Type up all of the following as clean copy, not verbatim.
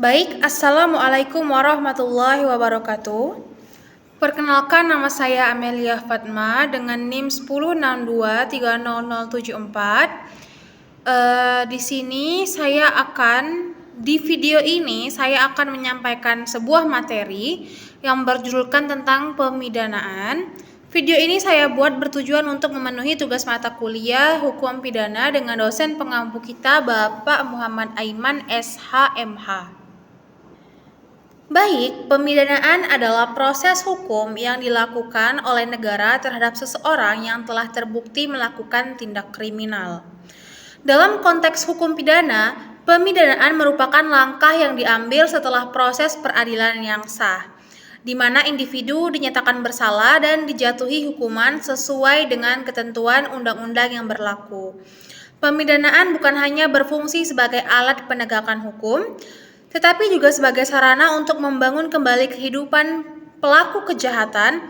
Baik, Assalamualaikum warahmatullahi wabarakatuh. Perkenalkan, nama saya Amelia Fatma dengan NIM 1062300074. Di video ini saya akan menyampaikan sebuah materi yang berjudulkan tentang pemidanaan. Video ini saya buat bertujuan untuk memenuhi tugas mata kuliah Hukum Pidana dengan dosen pengampu kita Bapak Muhammad Aiman SH.MH. Baik, pemidanaan adalah proses hukum yang dilakukan oleh negara terhadap seseorang yang telah terbukti melakukan tindak kriminal. Dalam konteks hukum pidana, pemidanaan merupakan langkah yang diambil setelah proses peradilan yang sah, di mana individu dinyatakan bersalah dan dijatuhi hukuman sesuai dengan ketentuan undang-undang yang berlaku. Pemidanaan bukan hanya berfungsi sebagai alat penegakan hukum, tetapi juga sebagai sarana untuk membangun kembali kehidupan pelaku kejahatan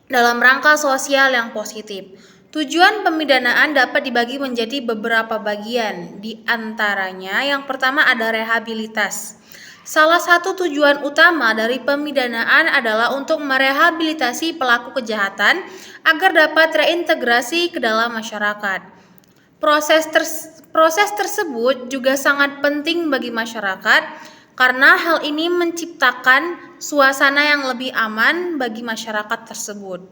dalam rangka sosial yang positif. Tujuan pemidanaan dapat dibagi menjadi beberapa bagian, di antaranya yang pertama ada rehabilitas. Salah satu tujuan utama dari pemidanaan adalah untuk merehabilitasi pelaku kejahatan agar dapat reintegrasi ke dalam masyarakat. Proses tersebut juga sangat penting bagi masyarakat karena hal ini menciptakan suasana yang lebih aman bagi masyarakat tersebut.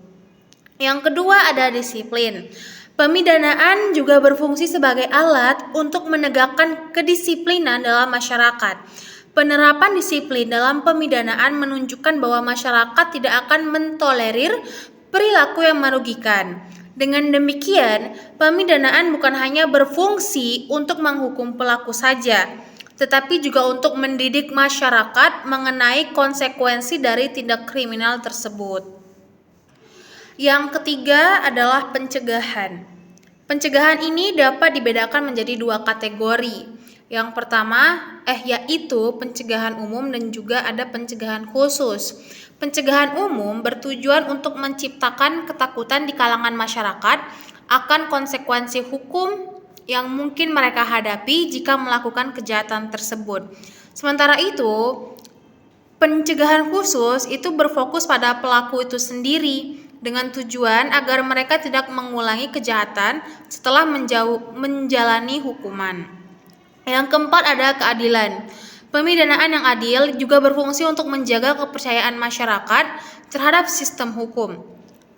Yang kedua ada disiplin. Pemidanaan juga berfungsi sebagai alat untuk menegakkan kedisiplinan dalam masyarakat. Penerapan disiplin dalam pemidanaan menunjukkan bahwa masyarakat tidak akan mentolerir perilaku yang merugikan. Dengan demikian, pemidanaan bukan hanya berfungsi untuk menghukum pelaku saja, tetapi juga untuk mendidik masyarakat mengenai konsekuensi dari tindak kriminal tersebut. Yang ketiga adalah pencegahan. Pencegahan ini dapat dibedakan menjadi dua kategori. Yang pertama yaitu pencegahan umum dan juga ada pencegahan khusus. Pencegahan umum bertujuan untuk menciptakan ketakutan di kalangan masyarakat akan konsekuensi hukum yang mungkin mereka hadapi jika melakukan kejahatan tersebut. Sementara itu, pencegahan khusus itu berfokus pada pelaku itu sendiri dengan tujuan agar mereka tidak mengulangi kejahatan setelah menjalani hukuman. Yang keempat ada keadilan. Pemidanaan yang adil juga berfungsi untuk menjaga kepercayaan masyarakat terhadap sistem hukum.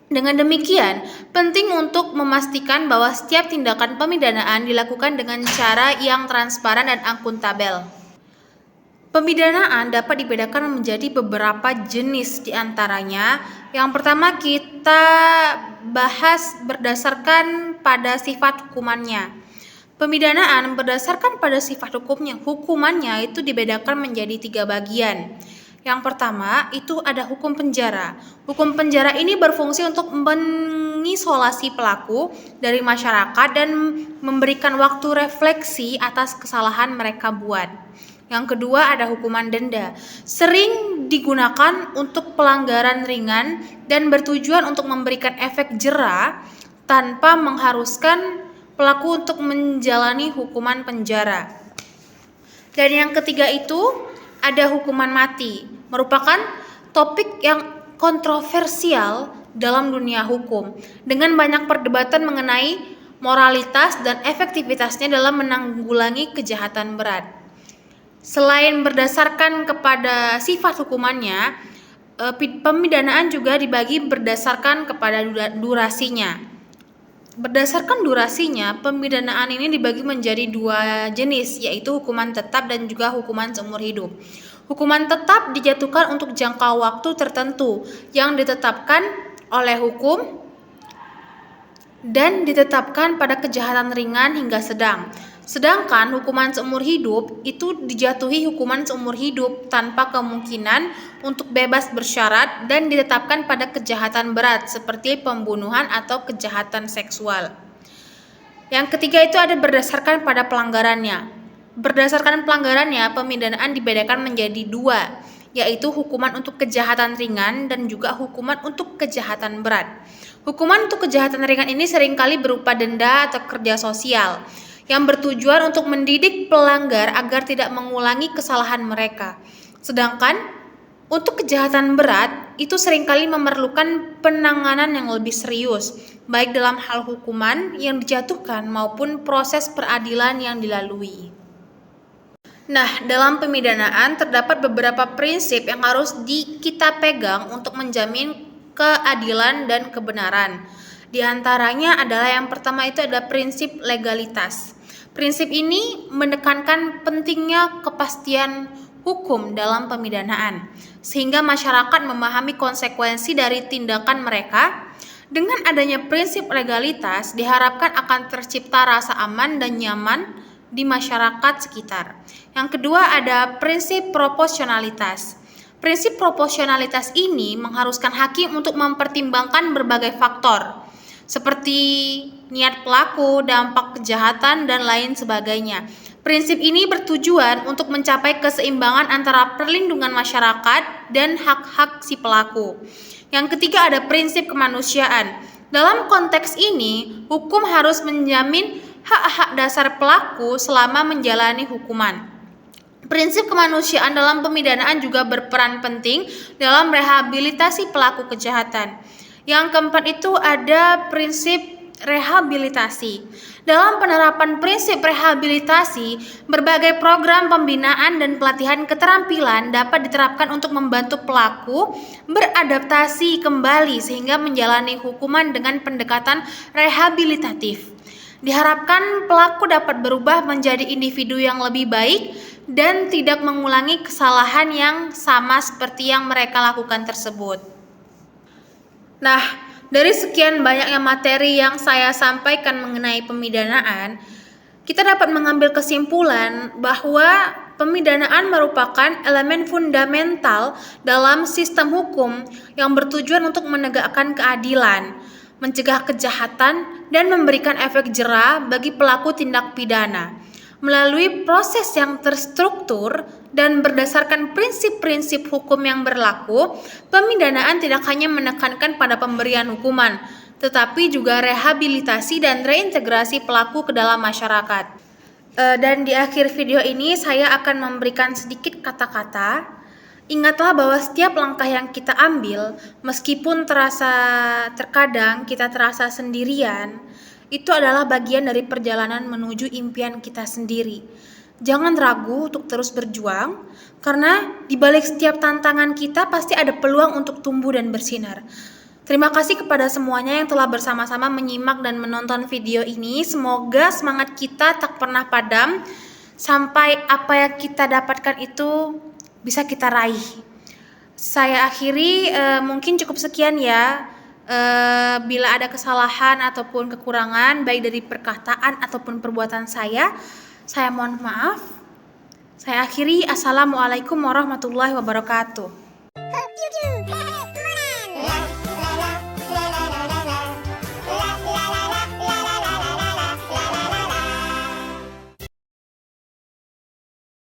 Dengan demikian, penting untuk memastikan bahwa setiap tindakan pemidanaan dilakukan dengan cara yang transparan dan akuntabel. Pemidanaan dapat dibedakan menjadi beberapa jenis, di antaranya yang pertama kita bahas berdasarkan pada sifat hukumannya. Pemidanaan berdasarkan pada sifat hukumannya itu dibedakan menjadi 3 bagian. Yang pertama itu ada hukum penjara. Hukum penjara ini berfungsi untuk mengisolasi pelaku dari masyarakat dan memberikan waktu refleksi atas kesalahan mereka buat. Yang kedua ada hukuman denda. Sering digunakan untuk pelanggaran ringan dan bertujuan untuk memberikan efek jera tanpa mengharuskan pelaku untuk menjalani hukuman penjara. Dan yang ketiga itu ada hukuman mati, merupakan topik yang kontroversial dalam dunia hukum dengan banyak perdebatan mengenai moralitas dan efektivitasnya dalam menanggulangi kejahatan berat. Selain berdasarkan kepada sifat hukumannya, pemidanaan juga dibagi berdasarkan kepada durasinya. Berdasarkan durasinya, pemidanaan ini dibagi menjadi 2 jenis, yaitu hukuman tetap dan juga hukuman seumur hidup. Hukuman tetap dijatuhkan untuk jangka waktu tertentu yang ditetapkan oleh hukum dan ditetapkan pada kejahatan ringan hingga sedang. Sedangkan hukuman seumur hidup itu dijatuhi hukuman seumur hidup tanpa kemungkinan untuk bebas bersyarat dan ditetapkan pada kejahatan berat seperti pembunuhan atau kejahatan seksual. Yang ketiga itu ada berdasarkan pada pelanggarannya. Berdasarkan pelanggarannya, pemidanaan dibedakan menjadi 2, yaitu hukuman untuk kejahatan ringan dan juga hukuman untuk kejahatan berat. Hukuman untuk kejahatan ringan ini seringkali berupa denda atau kerja sosial. yang bertujuan untuk mendidik pelanggar agar tidak mengulangi kesalahan mereka. Sedangkan untuk kejahatan berat, itu seringkali memerlukan penanganan yang lebih serius, baik dalam hal hukuman yang dijatuhkan maupun proses peradilan yang dilalui. Nah, dalam pemidanaan terdapat beberapa prinsip yang harus kita pegang untuk menjamin keadilan dan kebenaran. Di antaranya adalah yang pertama itu ada prinsip legalitas. Prinsip ini menekankan pentingnya kepastian hukum dalam pemidanaan, sehingga masyarakat memahami konsekuensi dari tindakan mereka. Dengan adanya prinsip legalitas, diharapkan akan tercipta rasa aman dan nyaman di masyarakat sekitar. Yang kedua ada prinsip proporsionalitas. Prinsip proporsionalitas ini mengharuskan hakim untuk mempertimbangkan berbagai faktor, seperti niat pelaku, dampak kejahatan, dan lain sebagainya. Prinsip ini bertujuan untuk mencapai keseimbangan antara perlindungan masyarakat dan hak-hak si pelaku. Yang ketiga ada prinsip kemanusiaan. Dalam konteks ini, hukum harus menjamin hak-hak dasar pelaku selama menjalani hukuman. Prinsip kemanusiaan dalam pemidanaan juga berperan penting dalam rehabilitasi pelaku kejahatan. Yang keempat itu ada prinsip rehabilitasi. Dalam penerapan prinsip rehabilitasi, berbagai program pembinaan dan pelatihan keterampilan dapat diterapkan untuk membantu pelaku beradaptasi kembali sehingga menjalani hukuman dengan pendekatan rehabilitatif. Diharapkan pelaku dapat berubah menjadi individu yang lebih baik dan tidak mengulangi kesalahan yang sama seperti yang mereka lakukan tersebut. Nah, dari sekian banyaknya materi yang saya sampaikan mengenai pemidanaan, kita dapat mengambil kesimpulan bahwa pemidanaan merupakan elemen fundamental dalam sistem hukum yang bertujuan untuk menegakkan keadilan, mencegah kejahatan, dan memberikan efek jera bagi pelaku tindak pidana. Melalui proses yang terstruktur dan berdasarkan prinsip-prinsip hukum yang berlaku, pemidanaan tidak hanya menekankan pada pemberian hukuman, tetapi juga rehabilitasi dan reintegrasi pelaku ke dalam masyarakat. Dan di akhir video ini saya akan memberikan sedikit kata-kata. Ingatlah bahwa setiap langkah yang kita ambil, meskipun terkadang kita terasa sendirian, itu adalah bagian dari perjalanan menuju impian kita sendiri. Jangan ragu untuk terus berjuang, karena di balik setiap tantangan kita pasti ada peluang untuk tumbuh dan bersinar. Terima kasih kepada semuanya yang telah bersama-sama menyimak dan menonton video ini. Semoga semangat kita tak pernah padam sampai apa yang kita dapatkan itu bisa kita raih. Saya akhiri, mungkin cukup sekian ya. Bila ada kesalahan ataupun kekurangan baik dari perkataan ataupun perbuatan saya mohon maaf. Saya akhiri. Assalamualaikum warahmatullahi wabarakatuh.